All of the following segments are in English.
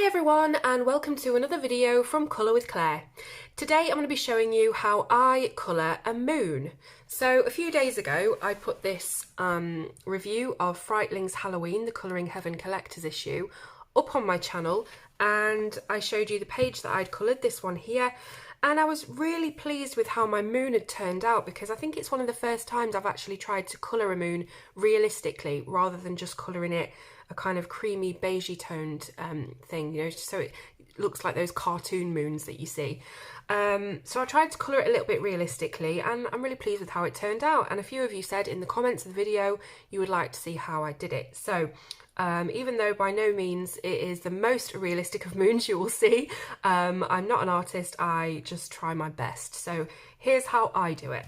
Hi everyone and welcome to another video from Colour with Claire. Today I'm going to be showing you how I colour a moon. So a few days ago I put this review of Freightling's Halloween, the Colouring Heaven Collector's issue, up on my channel, and I showed you the page that I'd coloured, this one here, and I was really pleased with how my moon had turned out because I think it's one of the first times I've actually tried to colour a moon realistically rather than just colouring it a kind of creamy beigey toned thing, you know, so it looks like those cartoon moons that you see. So I tried to colour it a little bit realistically and I'm really pleased with how it turned out, and a few of you said in the comments of the video you would like to see how I did it. So even though by no means it is the most realistic of moons you will see, I'm not an artist, I just try my best. So here's how I do it.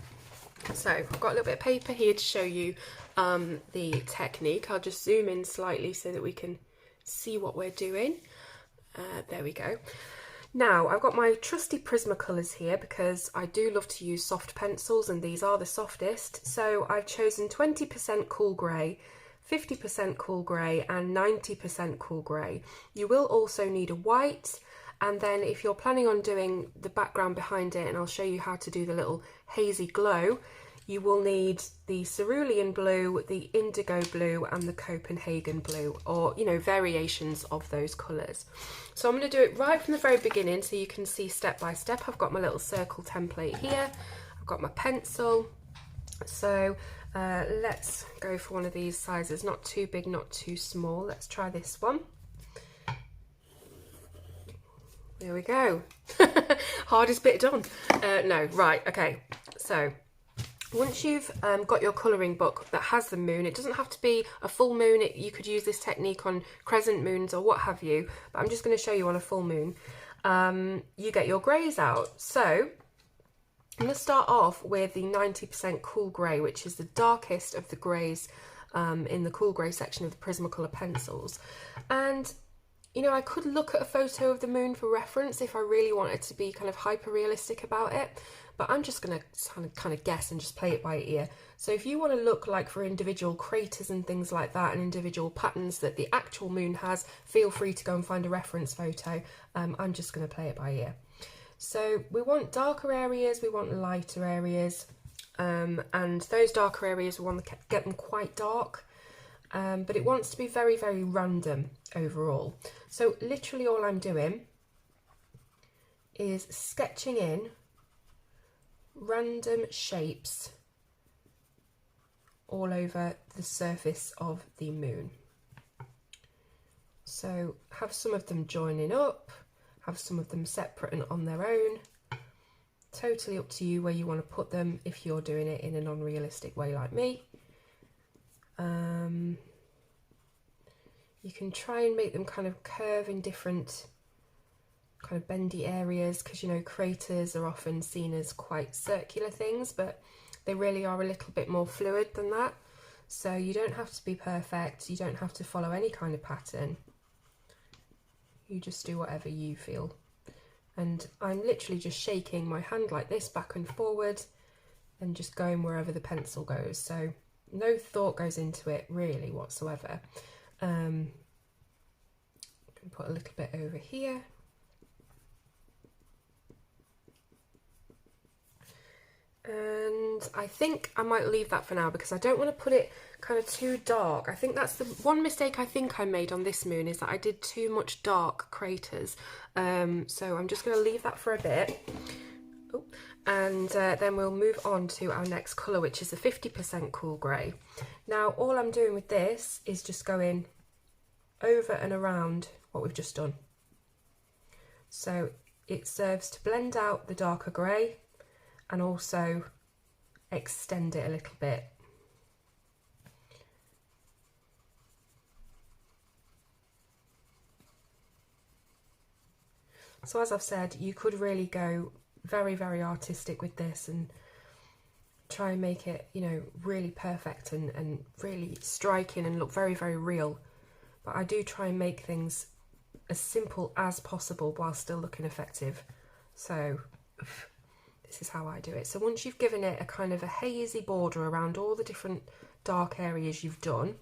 So I've got a little bit of paper here to show you the technique. I'll just zoom in slightly so that we can see what we're doing. There we go. Now I've got my trusty Prismacolors here because I do love to use soft pencils and these are the softest. So I've chosen 20% cool grey, 50% cool grey and 90% cool grey. You will also need a white, and then if you're planning on doing the background behind it, and I'll show you how to do the little hazy glow, you will need the cerulean blue, the indigo blue and the Copenhagen blue, or, you know, variations of those colours. So I'm going to do it right from the very beginning so you can see step by step. I've got my little circle template here, I've got my pencil. So let's go for one of these sizes, not too big, not too small. Let's try this one. There we go. Hardest bit done. No, right, okay. So once you've got your colouring book that has the moon, it doesn't have to be a full moon. You could use this technique on crescent moons or what have you, but I'm just going to show you on a full moon. You get your greys out. So I'm going to start off with the 90% cool grey, which is the darkest of the greys in the cool grey section of the Prismacolor pencils. And you know, I could look at a photo of the moon for reference if I really wanted to be kind of hyper realistic about it, but I'm just going to kind of guess and just play it by ear. So if you want to look like for individual craters and things like that and individual patterns that the actual moon has, feel free to go and find a reference photo. I'm just going to play it by ear. So we want darker areas, we want lighter areas, and those darker areas we want to get them quite dark. But it wants to be very, very random overall. So literally all I'm doing is sketching in random shapes all over the surface of the moon. So have some of them joining up, have some of them separate and on their own. Totally up to you where you want to put them if you're doing it in a non-realistic way like me. You can try and make them kind of curve in different kind of bendy areas because, you know, craters are often seen as quite circular things, but they really are a little bit more fluid than that. So you don't have to be perfect, you don't have to follow any kind of pattern. You just do whatever you feel. And I'm literally just shaking my hand like this back and forward and just going wherever the pencil goes. So no thought goes into it really whatsoever. I can put a little bit over here. And I think I might leave that for now because I don't want to put it kind of too dark. I think that's the one mistake I think I made on this moon, is that I did too much dark craters. So I'm just going to leave that for a bit. Oh, and then we'll move on to our next colour, which is the 50% cool grey. Now all I'm doing with this is just going over and around what we've just done. So it serves to blend out the darker grey and also extend it a little bit. So as I've said, you could really go very, very artistic with this and try and make it, you know, really perfect and really striking and look very, very real. But I do try and make things as simple as possible while still looking effective. So this is how I do it. So once you've given it a kind of a hazy border around all the different dark areas you've done,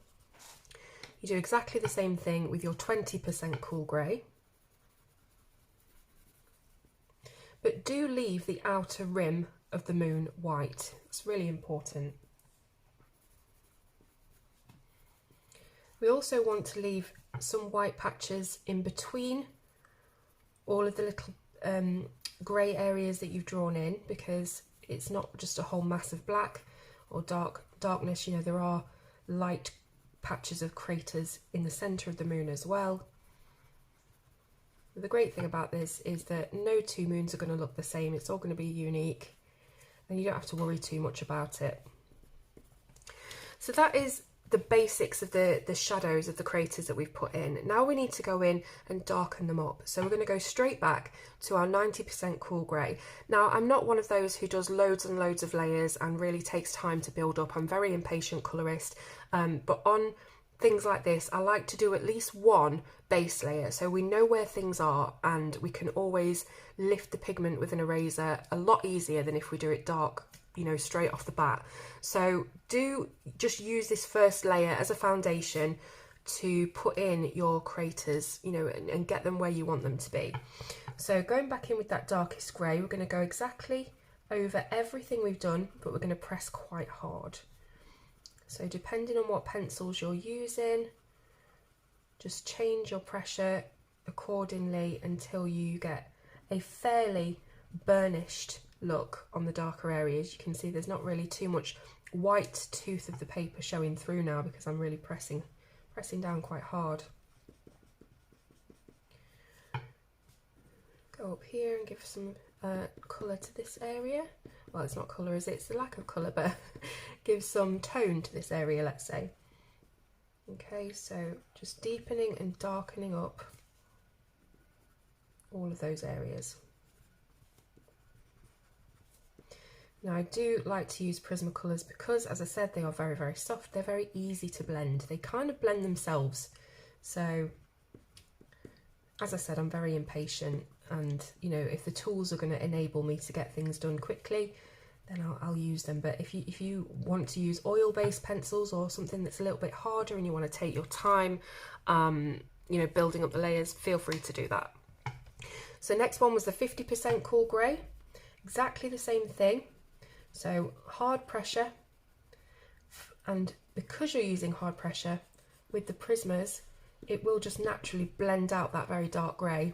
you do exactly the same thing with your 20% cool grey. but do leave the outer rim of the moon white. It's really important. We also want to leave some white patches in between all of the little grey areas that you've drawn in, because it's not just a whole mass of black or darkness. You know, there are light patches of craters in the centre of the moon as well. The great thing about this is that no two moons are going to look the same. It's all going to be unique, and you don't have to worry too much about it. So that is the basics of the shadows of the craters that we've put in. Now we need to go in and darken them up. So we're going to go straight back to our 90% cool grey. Now, I'm not one of those who does loads and loads of layers and really takes time to build up. I'm a very impatient colourist, but on things like this, I like to do at least one base layer so we know where things are, and we can always lift the pigment with an eraser a lot easier than if we do it dark, you know, straight off the bat. So do just use this first layer as a foundation to put in your craters, you know, and get them where you want them to be. So going back in with that darkest grey, we're going to go exactly over everything we've done, but we're going to press quite hard. So depending on what pencils you're using, just change your pressure accordingly until you get a fairly burnished look on the darker areas. You can see there's not really too much white tooth of the paper showing through now, because I'm really pressing down quite hard. Go up here and give some colour to this area. Well, it's not colour, is it? It's the lack of colour, but give some tone to this area, let's say. Okay, so just deepening and darkening up all of those areas. Now, I do like to use Prismacolors because, as I said, they are very, very soft. They're very easy to blend. They kind of blend themselves. So, as I said, I'm very impatient, and, you know, if the tools are going to enable me to get things done quickly, then I'll use them. But if you want to use oil-based pencils or something that's a little bit harder and you want to take your time, you know, building up the layers, feel free to do that. So next one was the 50% cool grey. Exactly the same thing. So hard pressure, and because you're using hard pressure with the Prismas, it will just naturally blend out that very dark grey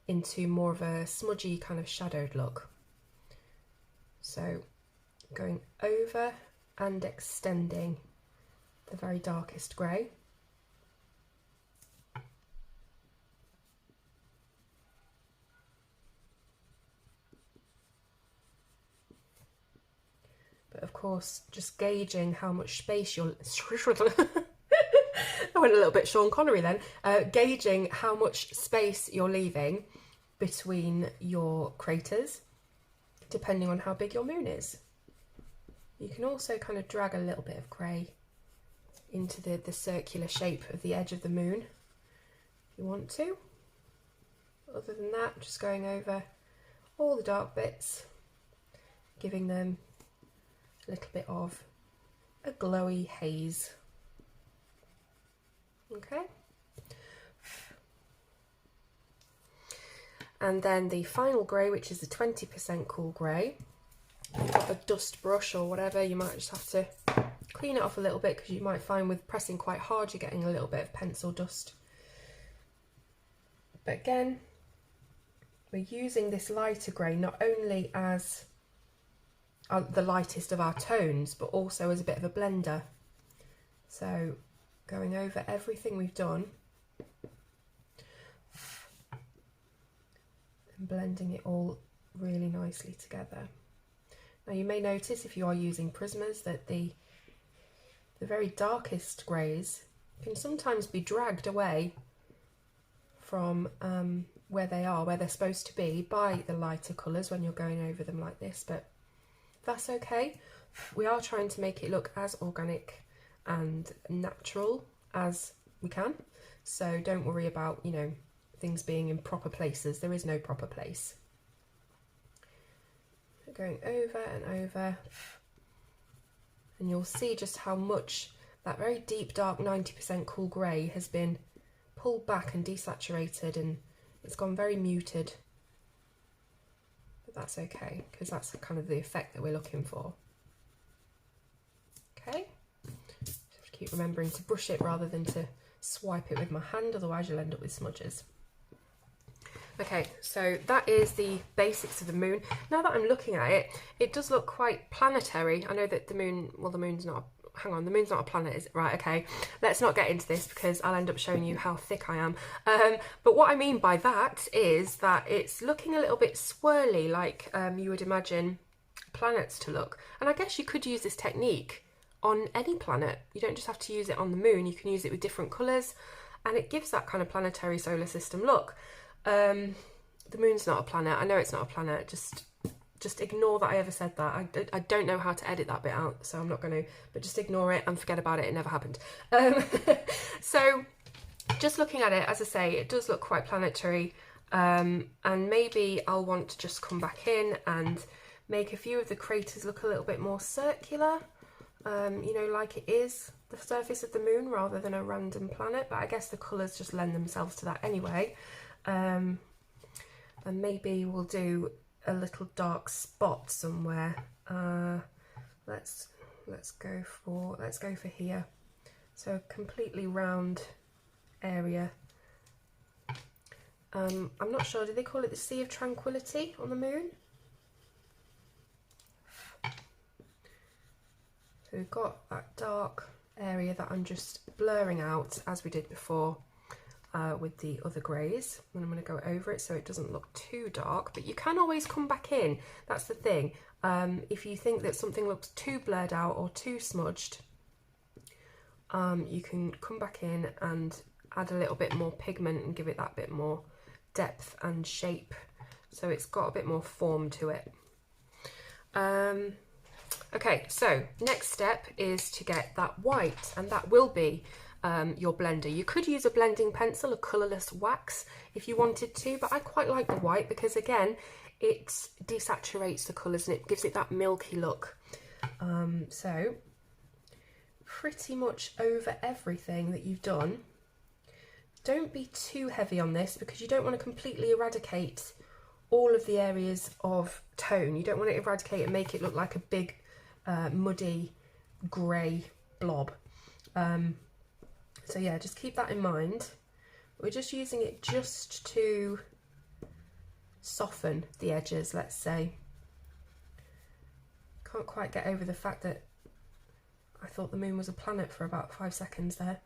into more of a smudgy kind of shadowed look. So going over and extending the very darkest grey. But of course, just gauging how much space you're... I went a little bit Sean Connery then. Gauging how much space you're leaving between your craters, depending on how big your moon is. You can also kind of drag a little bit of grey into the circular shape of the edge of the moon if you want to. Other than that, just going over all the dark bits, giving them a little bit of a glowy haze. Okay. And then the final grey, which is the 20% cool grey. If you've got a dust brush or whatever, you might just have to clean it off a little bit, because you might find with pressing quite hard you're getting a little bit of pencil dust. But again, we're using this lighter grey not only as the lightest of our tones, but also as a bit of a blender. So going over everything we've done and blending it all really nicely together. Now you may notice, if you are using Prismas, that the very darkest greys can sometimes be dragged away from where they're supposed to be by the lighter colours when you're going over them like this, but that's okay. We are trying to make it look as organic and natural as we can, so don't worry about, you know, things being in proper places. There is no proper place. Going over and over, and you'll see just how much that very deep dark 90% cool grey has been pulled back and desaturated, and it's gone very muted. that's okay, because that's kind of the effect that we're looking for. Okay, just keep remembering to brush it rather than to swipe it with my hand, otherwise you'll end up with smudges. Okay, so that is the basics of the moon. Now that I'm looking at it, it does look quite planetary. I know that the moon, well, the moon's not, hang on, the moon's not a planet, is it? Right, okay. Let's not get into this because I'll end up showing you how thick I am. But what I mean by that is that it's looking a little bit swirly, like you would imagine planets to look. And I guess you could use this technique on any planet. You don't just have to use it on the moon, you can use it with different colours, and it gives that kind of planetary solar system look. The moon's not a planet. I know it's not a planet. Just ignore that I ever said that. I don't know how to edit that bit out, so I'm not going to. But just ignore it and forget about it. It never happened. So just looking at it, as I say, it does look quite planetary. And maybe I'll want to just come back in and make a few of the craters look a little bit more circular. You know, like it is the surface of the moon rather than a random planet. But I guess the colours just lend themselves to that anyway. And maybe we'll do a little dark spot somewhere. Let's go for here. So a completely round area. I'm not sure, do they call it the Sea of Tranquility on the moon? So we've got that dark area that I'm just blurring out as we did before. With the other greys, and I'm going to go over it so it doesn't look too dark, but you can always come back in. That's the thing. If you think that something looks too blurred out or too smudged, you can come back in and add a little bit more pigment and give it that bit more depth and shape, so it's got a bit more form to it. Okay, so next step is to get that white, and that will be your blender. You could use a blending pencil, a colourless wax if you wanted to, but I quite like the white because again it desaturates the colours and it gives it that milky look. So pretty much over everything that you've done. Don't be too heavy on this because you don't want to completely eradicate all of the areas of tone. You don't want to eradicate and make it look like a big muddy grey blob. So yeah, just keep that in mind. We're just using it just to soften the edges, let's say. Can't quite get over the fact that I thought the moon was a planet for about 5 seconds there.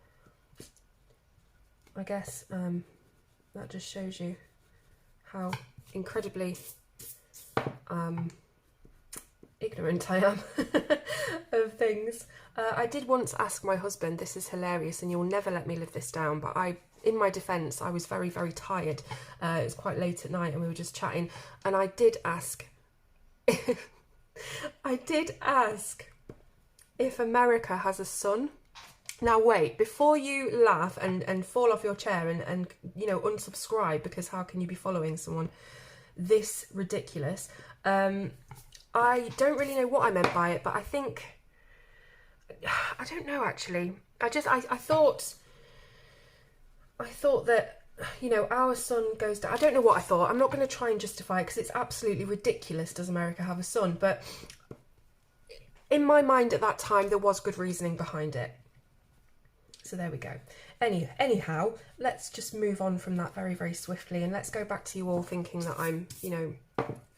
I guess that just shows you how incredibly ignorant I am of things. I did once ask my husband, this is hilarious and you'll never let me live this down, but in my defence, I was very, very tired. It was quite late at night and we were just chatting, and I did ask if America has a sun. Now wait, before you laugh and fall off your chair and you know, unsubscribe, because how can you be following someone this ridiculous? I don't really know what I meant by it, but I think, I don't know actually. I thought that, you know, our sun goes down. I don't know what I thought. I'm not going to try and justify it because it's absolutely ridiculous. Does America have a sun? But in my mind at that time, there was good reasoning behind it. So there we go. Anyhow, let's just move on from that very, very swiftly, and let's go back to you all thinking that I'm, you know,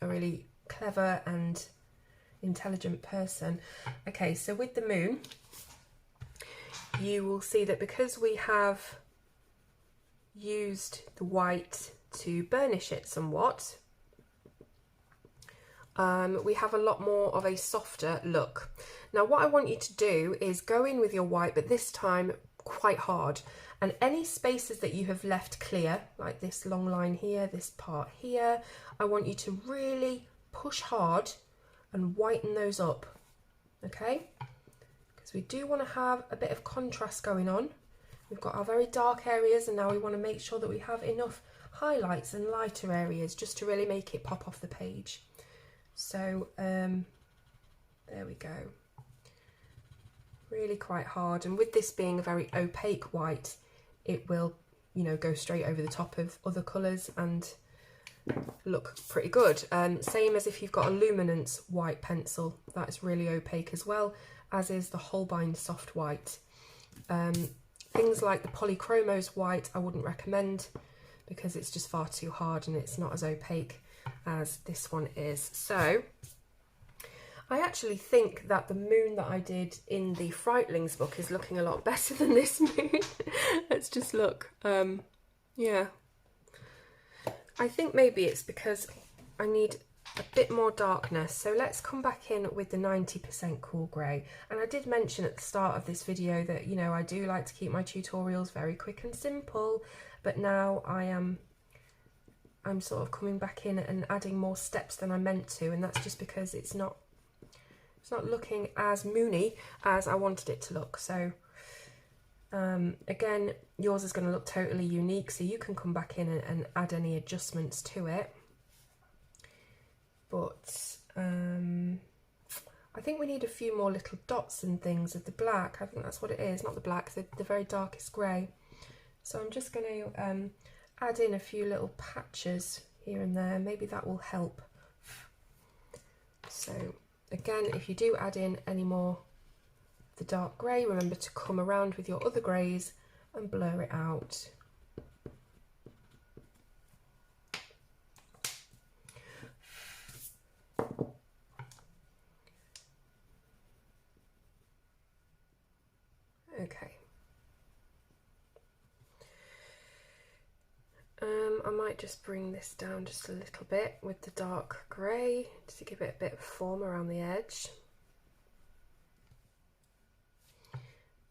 a really clever and intelligent person. Okay, so with the moon, you will see that because we have used the white to burnish it somewhat, we have a lot more of a softer look. Now what I want you to do is go in with your white, but this time quite hard, and any spaces that you have left clear, like this long line here, this part here, I want you to really push hard and whiten those up, okay? Because we do want to have a bit of contrast going on. We've got our very dark areas, and now we want to make sure that we have enough highlights and lighter areas just to really make it pop off the page. So there we go. Really quite hard, and with this being a very opaque white, it will, you know, go straight over the top of other colours and look pretty good. Same as if you've got a luminance white pencil, that is really opaque as well, as is the Holbein soft white. Things like the Polychromos white I wouldn't recommend because it's just far too hard and it's not as opaque as this one is. So I actually think that the moon that I did in the Frightlings book is looking a lot better than this moon. Let's just look. Yeah. I think maybe it's because I need a bit more darkness. So let's come back in with the 90% cool grey. And I did mention at the start of this video that, you know, I do like to keep my tutorials very quick and simple, but now I'm sort of coming back in and adding more steps than I meant to, and that's just because it's not looking as moony as I wanted it to look. So again, yours is going to look totally unique, so you can come back in and add any adjustments to it. But I think we need a few more little dots and things of the black. I think that's what it is, not the black, the very darkest grey. So I'm just going to add in a few little patches here and there. Maybe that will help. So again, if you do add in any more of the dark grey, remember to come around with your other greys and blur it out. Okay. I might just bring this down just a little bit with the dark grey to give it a bit of form around the edge.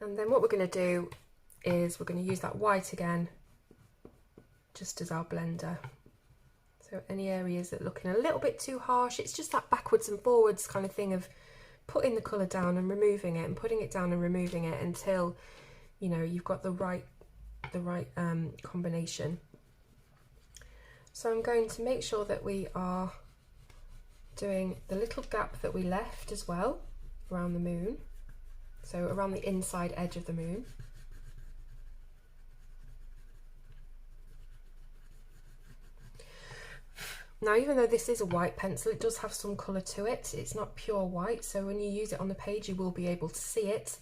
And then what we're going to do is we're going to use that white again just as our blender. So any areas that are looking a little bit too harsh, it's just that backwards and forwards kind of thing of putting the colour down and removing it and putting it down and removing it until, you know, you've got the right combination. So I'm going to make sure that we are doing the little gap that we left as well around the moon, so around the inside edge of the moon. Now, even though this is a white pencil, it does have some colour to it. It's not pure white, so when you use it on the page you will be able to see it.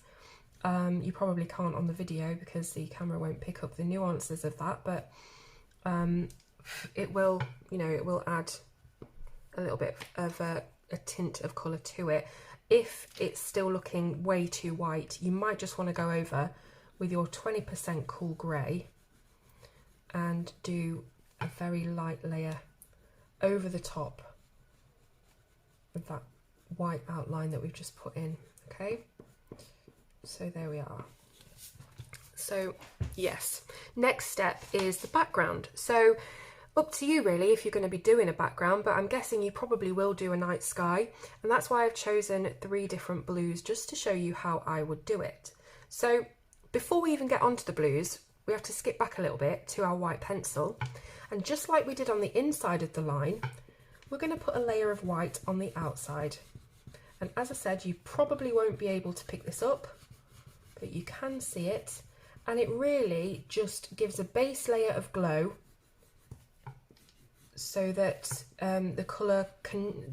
You probably can't on the video because the camera won't pick up the nuances of that, but it will, you know, it will add a little bit of a tint of colour to it. If it's still looking way too white, you might just want to go over with your 20% cool grey and do a very light layer over the top of that white outline that we've just put in. Okay, so there we are. So yes, next step is the background. So up to you really if you're going to be doing a background, but I'm guessing you probably will do a night sky, and that's why I've chosen 3 different blues just to show you how I would do it. So before we even get onto the blues, we have to skip back a little bit to our white pencil, and just like we did on the inside of the line, we're going to put a layer of white on the outside. And as I said, you probably won't be able to pick this up, but you can see it, and it really just gives a base layer of glow so that the colour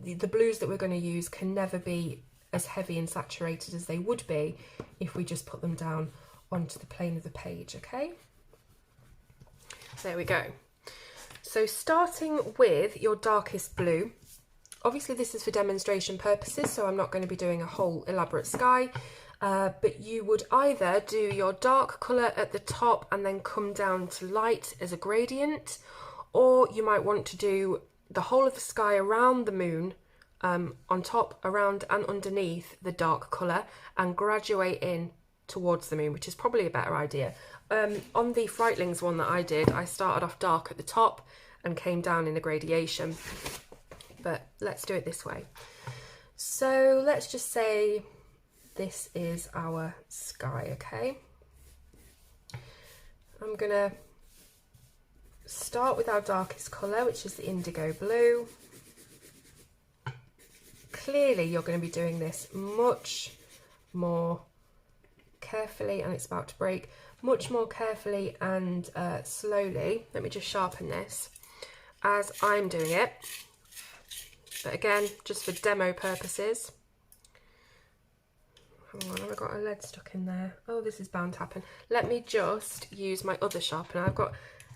the blues that we're going to use can never be as heavy and saturated as they would be if we just put them down onto the plane of the page. Okay, there we go. So starting with your darkest blue, obviously this is for demonstration purposes, so I'm not going to be doing a whole elaborate sky, but you would either do your dark colour at the top and then come down to light as a gradient, or you might want to do the whole of the sky around the moon, on top, around and underneath the dark colour, and graduate in towards the moon, which is probably a better idea. On the Frightlings one that I did, I started off dark at the top and came down in a gradation, but let's do it this way. So let's just say this is our sky, okay? I'm gonna start with our darkest colour, which is the indigo blue. Clearly you're going to be doing this much more carefully, and it's about to break, much more carefully and slowly. Let me just sharpen this. as I'm doing it, but again, just for demo purposes. Hang on, have I got a lead stuck in there? Oh, this is bound to happen. Let me just use my other sharpener. I've got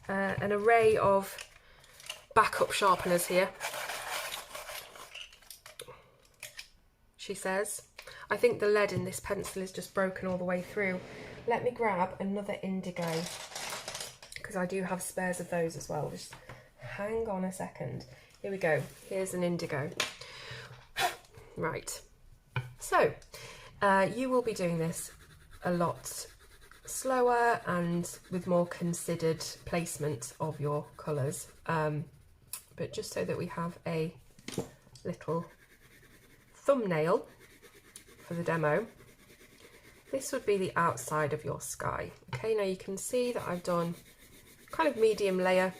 an array of backup sharpeners here. She says. I think the lead in this pencil is just broken all the way through. Let me grab another indigo, because I do have spares of those as well. Just hang on a second. Here we go. Here's an indigo. Right. So, you will be doing this a lot slower and with more considered placement of your colours. But just so that we have a little thumbnail for the demo, this would be the outside of your sky. Okay, now you can see that I've done kind of medium layer.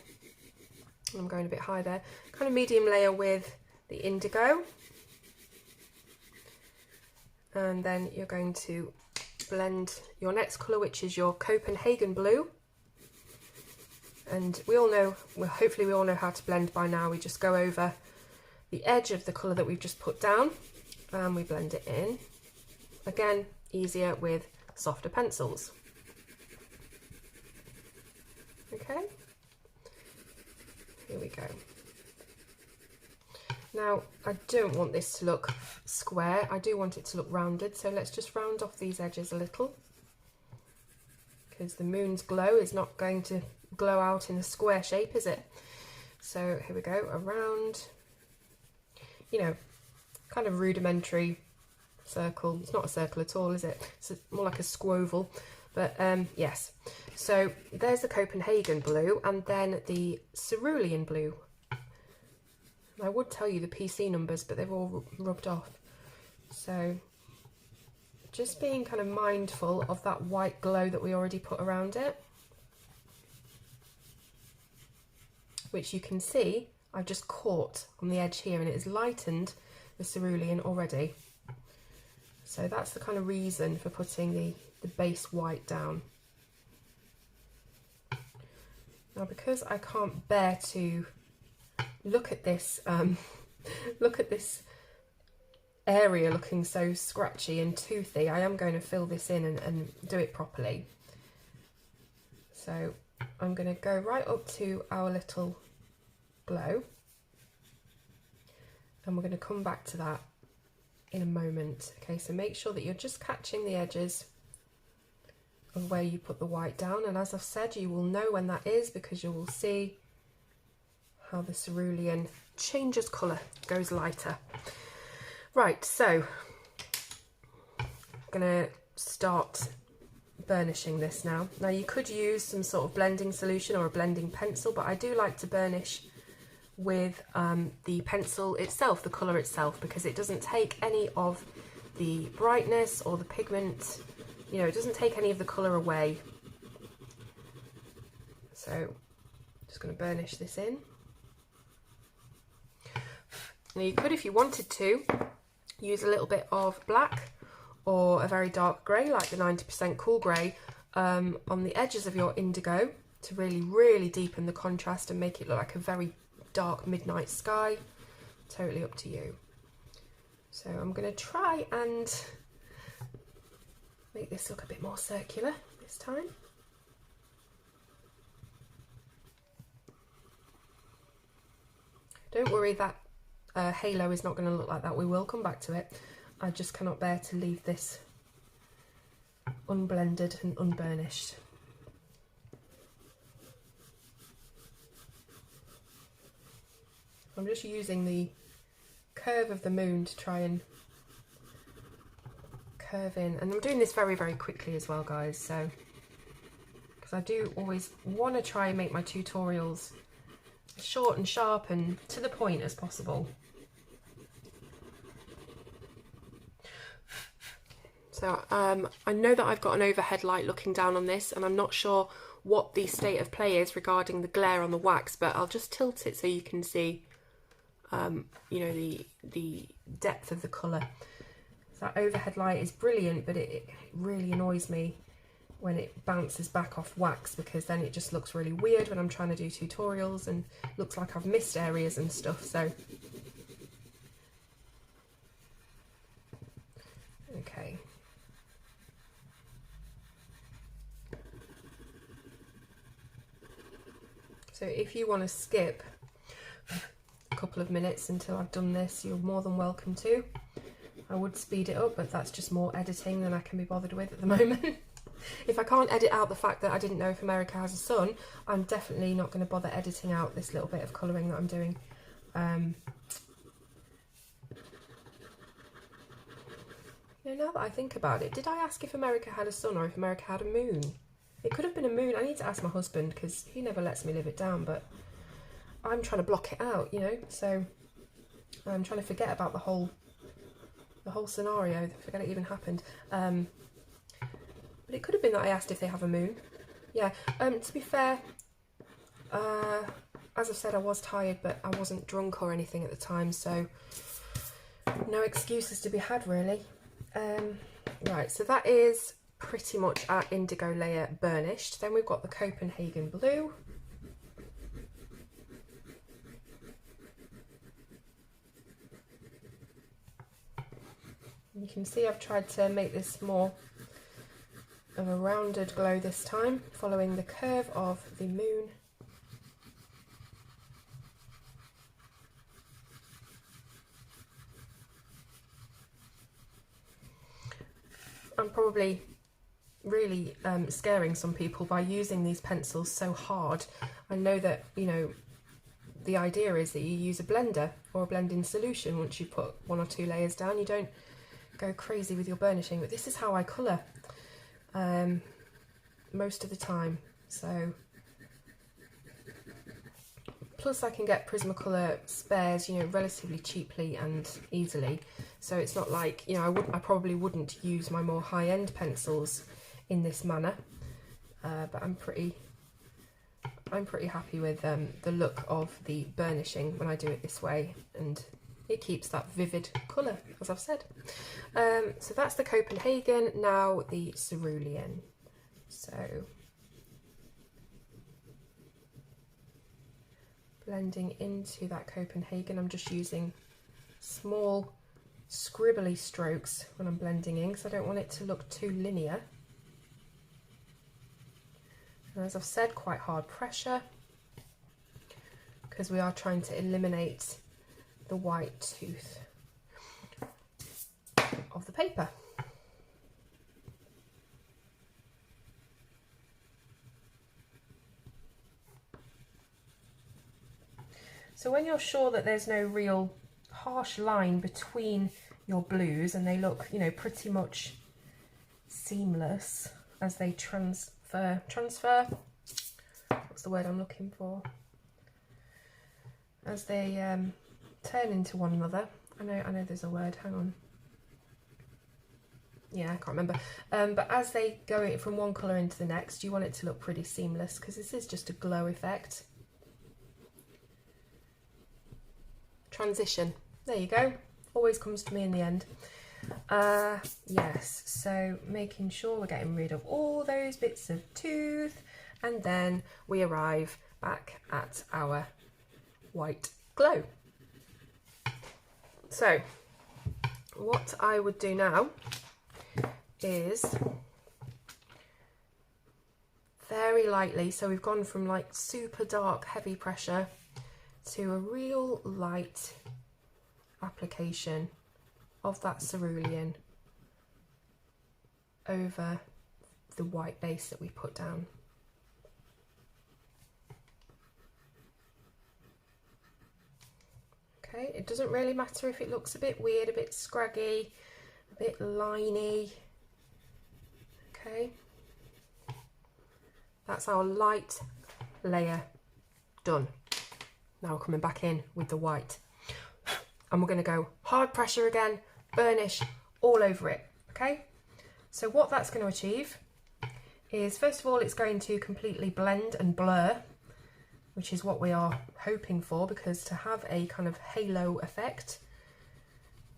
I'm going a bit high there. Kind of medium layer with the indigo. And then you're going to blend your next colour, which is your Copenhagen blue. And we all know, well, hopefully we all know how to blend by now. We just go over the edge of the colour that we've just put down and we blend it in. Again, easier with softer pencils. Okay, here we go. Now, I don't want this to look square, I do want it to look rounded, so let's just round off these edges a little, because the moon's glow is not going to glow out in a square shape, is it? So here we go, around, you know, kind of rudimentary circle. It's not a circle at all, is it? It's more like a squoval, but yes. So there's the Copenhagen blue, and then the cerulean blue. I would tell you the PC numbers, but they've all rubbed off. So just being kind of mindful of that white glow that we already put around it, which you can see I've just caught on the edge here, and it has lightened the cerulean already. So that's the kind of reason for putting the base white down. Now, because I can't bear to look at this area looking so scratchy and toothy, I am going to fill this in and do it properly. So I'm going to go right up to our little glow, and we're going to come back to that in a moment. Okay, so make sure that you're just catching the edges of where you put the white down, and as I've said, you will know when that is because you will see how the cerulean changes colour, goes lighter. Right, so I'm going to start burnishing this now. Now, you could use some sort of blending solution or a blending pencil, but I do like to burnish with the pencil itself, the colour itself, because it doesn't take any of the brightness or the pigment, you know, it doesn't take any of the colour away. So I'm just going to burnish this in. Now, you could, if you wanted to, use a little bit of black or a very dark grey, like the 90% cool grey, on the edges of your indigo to really deepen the contrast and make it look like a very dark midnight sky. Totally up to you. So I'm going to try and make this look a bit more circular this time. Don't worry, that halo is not going to look like that. We will come back to it. I just cannot bear to leave this unblended and unburnished. I'm just using the curve of the moon to try and curve in, and I'm doing this very quickly as well, guys, so because I do always want to try and make my tutorials as short and sharp and to the point as possible. So I know that I've got an overhead light looking down on this, and I'm not sure what the state of play is regarding the glare on the wax, but I'll just tilt it so you can see you know, the depth of the colour. So that overhead light is brilliant, but it really annoys me when it bounces back off wax, because then it just looks really weird when I'm trying to do tutorials and looks like I've missed areas and stuff. So okay. So if you want to skip a couple of minutes until I've done this, you're more than welcome to. I would speed it up, but that's just more editing than I can be bothered with at the moment. If I can't edit out the fact that I didn't know if America has a sun, I'm definitely not going to bother editing out this little bit of colouring that I'm doing. Now that I think about it, did I ask if America had a sun or if America had a moon? It could have been a moon. I need to ask my husband because he never lets me live it down, but I'm trying to block it out, you know, so I'm trying to forget about the whole scenario, forget it even happened. But it could have been that I asked if they have a moon. Yeah, to be fair, as I said, I was tired, but I wasn't drunk or anything at the time, so no excuses to be had, really. Right, so that is pretty much our indigo layer burnished. Then we've got the Copenhagen blue. You can see I've tried to make this more of a rounded glow this time, following the curve of the moon. I'm probably really scaring some people by using these pencils so hard. I know that, you know, the idea is that you use a blender or a blending solution once you put 1 or 2 layers down. You don't go crazy with your burnishing, but this is how I colour most of the time. So plus I can get Prismacolor spares, you know, relatively cheaply and easily, so it's not like, you know, I probably wouldn't use my more high-end pencils in this manner, but I'm pretty happy with the look of the burnishing when I do it this way, and it keeps that vivid colour, as I've said. So that's the Copenhagen. Now the Cerulean. So blending into that Copenhagen, I'm just using small scribbly strokes when I'm blending in, because I don't want it to look too linear. And as I've said, quite hard pressure, because we are trying to eliminate the white tooth of the paper. So when you're sure that there's no real harsh line between your blues and they look, you know, pretty much seamless as they transfer, what's the word I'm looking for? As they turn into one another. I know there's a word, hang on. Yeah, I can't remember. But as they go from one colour into the next, you want it to look pretty seamless, because this is just a glow effect. Transition, there you go, always comes to me in the end. Yes, so making sure we're getting rid of all those bits of tooth, and then we arrive back at our white glow. So what I would do now is very lightly, so we've gone from like super dark heavy pressure to a real light application of that cerulean over the white base that we put down. Okay, it doesn't really matter if it looks a bit weird, a bit scraggy, a bit liney. Okay, that's our light layer done. Now we're coming back in with the white, and we're going to go hard pressure again, burnish all over it. Okay, so what that's going to achieve is, first of all, it's going to completely blend and blur, which is what we are hoping for, because to have a kind of halo effect,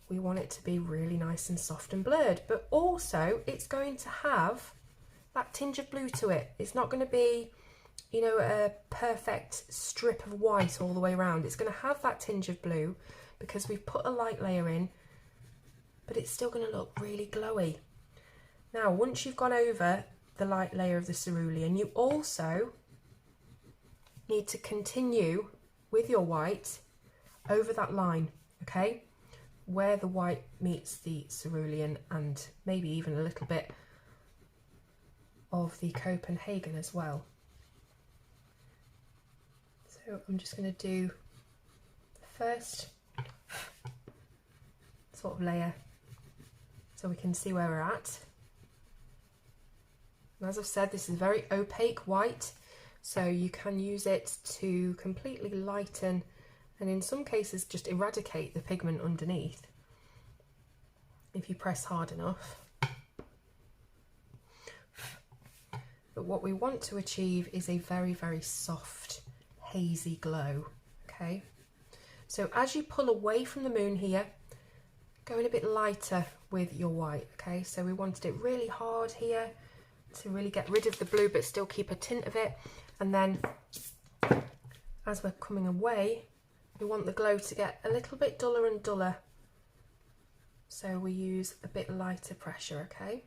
we want it to be really nice and soft and blurred. But also it's going to have that tinge of blue to it. It's not going to be, you know, a perfect strip of white all the way around. It's going to have that tinge of blue because we've put a light layer in, but it's still going to look really glowy. Now, once you've gone over the light layer of the cerulean, you also need to continue with your white over that line, okay, where the white meets the cerulean, and maybe even a little bit of the Copenhagen as well. So I'm just going to do the first sort of layer so we can see where we're at. And as I've said, this is very opaque white, so you can use it to completely lighten and in some cases just eradicate the pigment underneath if you press hard enough. But what we want to achieve is a very, very soft, hazy glow, okay? So as you pull away from the moon here, going a bit lighter with your white, okay? So we wanted it really hard here to really get rid of the blue but still keep a tint of it. And then as we're coming away, we want the glow to get a little bit duller and duller. So we use a bit lighter pressure, okay?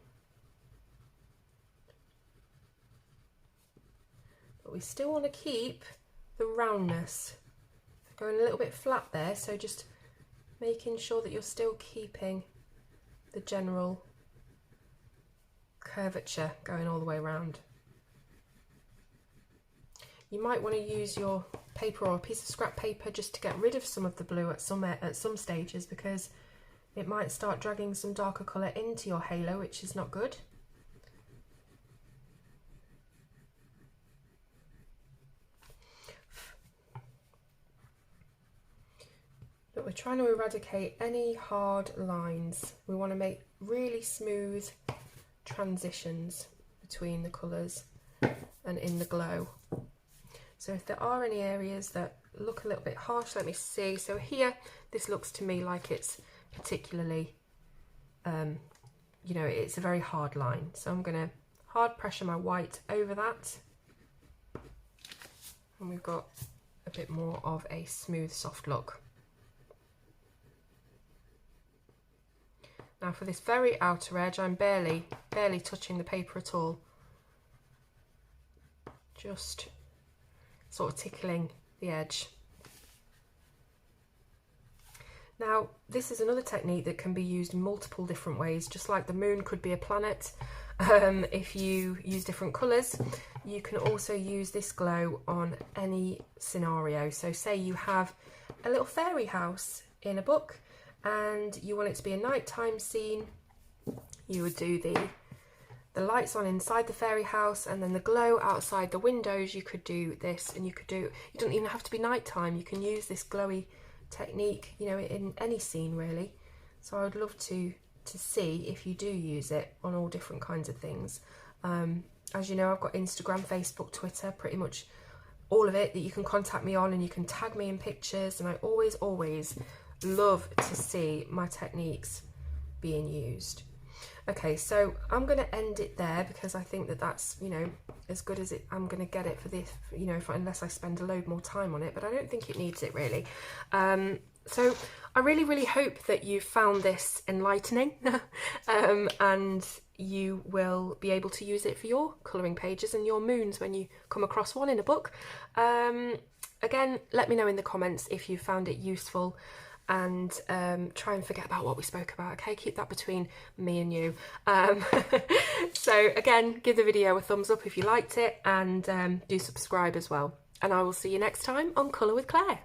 But we still want to keep the roundness. Going a little bit flat there, so just making sure that you're still keeping the general curvature going all the way around. You might want to use your paper or a piece of scrap paper just to get rid of some of the blue at some stages, because it might start dragging some darker colour into your halo, which is not good. But we're trying to eradicate any hard lines. We want to make really smooth transitions between the colours and in the glow. So if there are any areas that look a little bit harsh, let me see. So here, this looks to me like it's particularly, you know, it's a very hard line. So I'm going to hard pressure my white over that. And we've got a bit more of a smooth, soft look. Now for this very outer edge, I'm barely touching the paper at all. Just sort of tickling the edge. Now this is another technique that can be used in multiple different ways, just like the moon could be a planet. If you use different colours, you can also use this glow on any scenario. So say you have a little fairy house in a book and you want it to be a nighttime scene, you would do the lights on inside the fairy house and then the glow outside the windows. You could do this, and you don't even have to be nighttime. You can use this glowy technique, you know, in any scene really. So I would love to see if you do use it on all different kinds of things. As you know, I've got Instagram, Facebook, Twitter, pretty much all of it that you can contact me on, and you can tag me in pictures, and I always love to see my techniques being used. Okay, so I'm going to end it there because I think that that's, you know, as good as I'm going to get it for this, you know, unless I spend a load more time on it, but I don't think it needs it really. So I really hope that you found this enlightening and you will be able to use it for your colouring pages and your moons when you come across one in a book. Again, let me know in the comments if you found it useful, and try and forget about what we spoke about, okay? Keep that between me and you. So again, give the video a thumbs up if you liked it, and do subscribe as well. And I will see you next time on Colour with Claire.